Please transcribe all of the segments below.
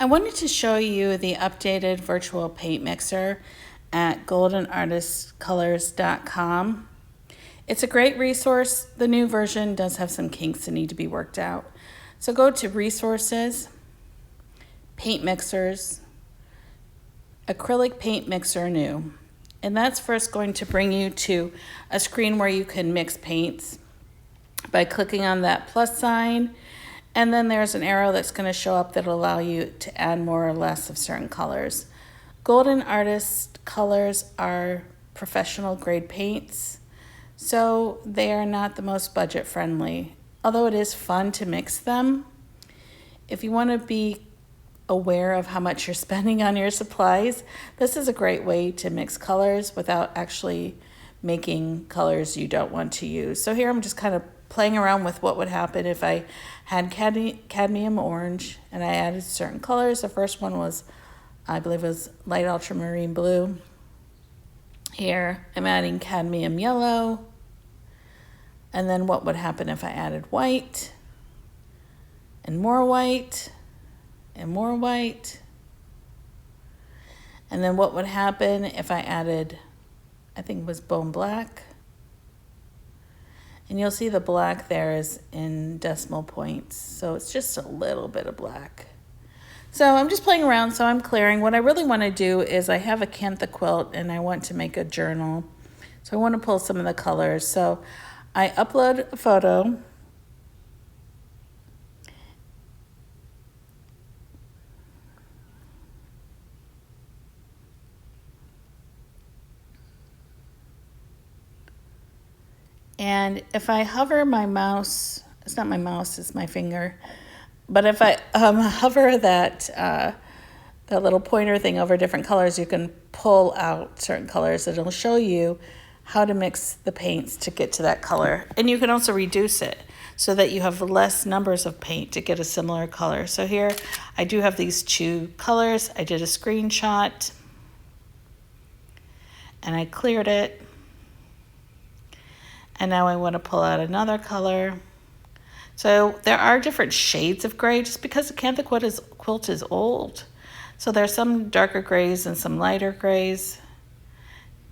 I wanted to show you the updated virtual paint mixer at goldenartistcolors.com. It's a great resource. The new version does have some kinks that need to be worked out. So go to Resources, Paint Mixers, Acrylic Paint Mixer New. And that's first going to bring you to a screen where you can mix paints by clicking on that plus sign. And then there's an arrow that's going to show up that'll allow you to add more or less of certain colors. Golden Artist colors are professional grade paints, so they are not the most budget friendly, although it is fun to mix them. If you want to be aware of how much you're spending on your supplies, this is a great way to mix colors without actually making colors you don't want to use. So here I'm just kind of playing around with what would happen if I had cadmium orange and I added certain colors. The first one was, I believe it was light ultramarine blue. Here I'm adding cadmium yellow. And then what would happen if I added white and more white and more white? And then what would happen if I added, I think it was bone black. And you'll see the black there is in decimal points. So it's just a little bit of black. So I'm just playing around, so I'm clearing. What I really want to do is I have a Kantha quilt and I want to make a journal. So I want to pull some of the colors. So I upload a photo. And if I hover my mouse, it's not my mouse, it's my finger. But if I hover that little pointer thing over different colors, you can pull out certain colors. It'll show you how to mix the paints to get to that color. And you can also reduce it so that you have less numbers of paint to get a similar color. So here I do have these two colors. I did a screenshot and I cleared it. And now I want to pull out another color. So there are different shades of gray just because the Kantha quilt is old. So there's some darker grays and some lighter grays.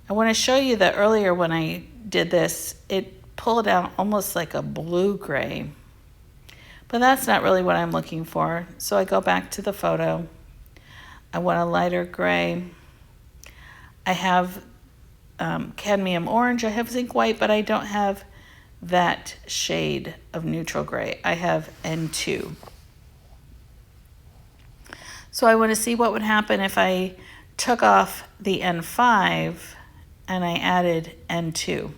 I want to show you that earlier when I did this, it pulled out almost like a blue gray. But that's not really what I'm looking for. So I go back to the photo. I want a lighter gray. I have cadmium orange. I have zinc white, but I don't have that shade of neutral gray. I have N2. So I want to see what would happen if I took off the N5 and I added N2.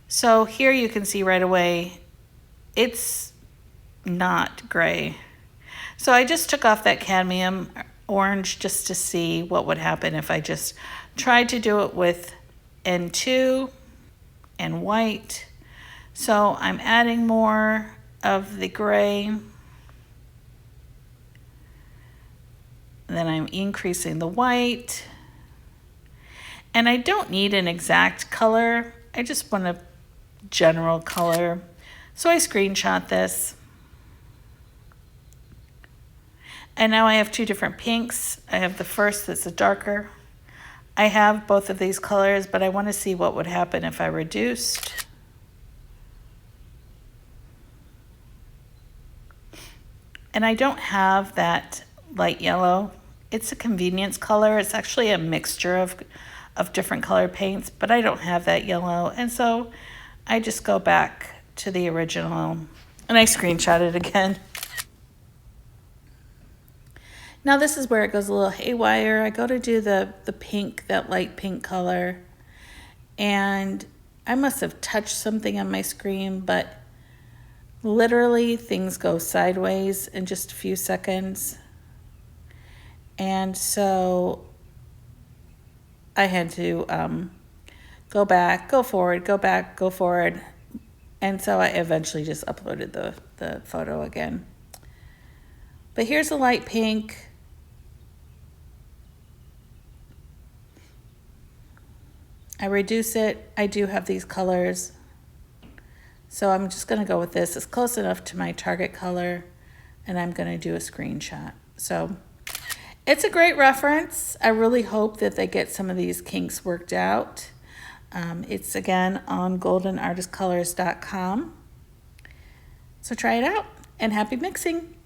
So here you can see right away, it's not gray. So I just took off that cadmium orange just to see what would happen if I just tried to do it with N2 and white. So I'm adding more of the gray. And then I'm increasing the white. And I don't need an exact color. I just want a general color. So I screenshot this. And now I have two different pinks. I have the first that's a darker. I have both of these colors, but I want to see what would happen if I reduced. And I don't have that light yellow. It's a convenience color. It's actually a mixture of different color paints, but I don't have that yellow. And so I just go back to the original and I screenshot it again. Now this is where it goes a little haywire. I go to do the pink, that light pink color, and I must have touched something on my screen, but literally things go sideways in just a few seconds. And so I had to go back, go forward, go back, go forward. And so I eventually just uploaded the photo again. But here's a light pink. I reduce it. I do have these colors. So I'm just going to go with this. It's close enough to my target color, and I'm going to do a screenshot. So it's a great reference. I really hope that they get some of these kinks worked out. It's again on goldenartistcolors.com. So try it out, and happy mixing.